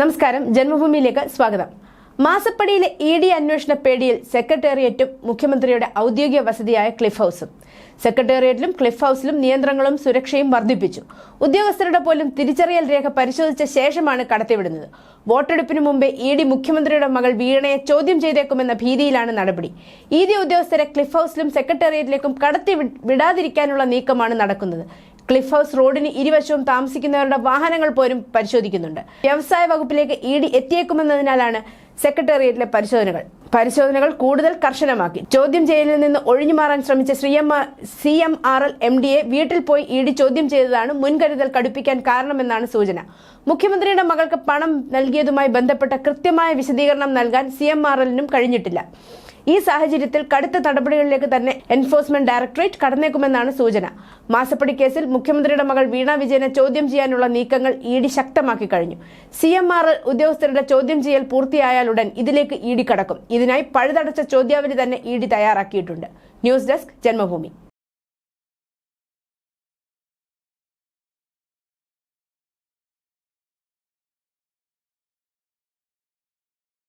നമസ്കാരം, ജന്മഭൂമിയിലേക്ക് സ്വാഗതം. മാസപ്പടിയിലെ ഇഡി അന്വേഷണ പേടിയിൽ സെക്രട്ടേറിയറ്റും മുഖ്യമന്ത്രിയുടെ ഔദ്യോഗിക വസതിയായ ക്ലിഫ് ഹൗസും. സെക്രട്ടേറിയറ്റിലും ക്ലിഫ് ഹൗസിലും നിയന്ത്രണങ്ങളും സുരക്ഷയും വർദ്ധിപ്പിച്ചു. ഉദ്യോഗസ്ഥരുടെ പോലും തിരിച്ചറിയൽ രേഖ പരിശോധിച്ച ശേഷമാണ് കടത്തിവിടുന്നത്. വോട്ടെടുപ്പിന് മുമ്പേ ഇഡി മുഖ്യമന്ത്രിയുടെ മകൾ വീണയെ ചോദ്യം ചെയ്തേക്കുമെന്ന ഭീതിയിലാണ് നടപടി. ഇഡി ഉദ്യോഗസ്ഥരെ ക്ലിഫ് ഹൗസിലും സെക്രട്ടേറിയറ്റിലേക്കും കടത്തി വിടാതിരിക്കാനുള്ള നീക്കമാണ് നടക്കുന്നത്. ക്ലിഫ് ഹൗസ് റോഡിന് ഇരുവശവും താമസിക്കുന്നവരുടെ വാഹനങ്ങൾ പോലും പരിശോധിക്കുന്നുണ്ട്. വ്യവസായ വകുപ്പിലേക്ക് ഇഡി എത്തിയേക്കുമെന്നതിനാലാണ് സെക്രട്ടേറിയറ്റിലെ പരിശോധനകൾ കൂടുതൽ കർശനമാക്കി. ചോദ്യം ചെയ്യലിൽ നിന്ന് ഒഴിഞ്ഞുമാറാൻ ശ്രമിച്ച CMRL MDയെ വീട്ടിൽ പോയി ഇഡി ചോദ്യം ചെയ്തതാണ് മുൻകരുതൽ കടുപ്പിക്കാൻ കാരണമെന്നാണ് സൂചന. മുഖ്യമന്ത്രിയുടെ മകൾക്ക് പണം നൽകിയതുമായി ബന്ധപ്പെട്ട കൃത്യമായ വിശദീകരണം നൽകാൻ CMRLനും കഴിഞ്ഞിട്ടില്ല. ഈ സാഹചര്യത്തിൽ കടുത്ത നടപടികളിലേക്ക് തന്നെ എൻഫോഴ്സ്മെന്റ് ഡയറക്ടറേറ്റ് കടന്നേക്കുമെന്നാണ് സൂചന. മാസപ്പടി കേസിൽ മുഖ്യമന്ത്രിയുടെ മകൾ വീണ വിജയനെ ചോദ്യം ചെയ്യാനുള്ള നീക്കങ്ങൾ ഇഡി ശക്തമാക്കി കഴിഞ്ഞു. CMRL ഉദ്യോഗസ്ഥരുടെ ചോദ്യം ചെയ്യൽ പൂർത്തിയായാലുടൻ ഇതിലേക്ക് ഇഡി കടക്കും. ഇതിനായി പഴുതടച്ച ചോദ്യാവലി തന്നെ ഇഡി തയ്യാറാക്കിയിട്ടുണ്ട്. News desk, Janmabhumi.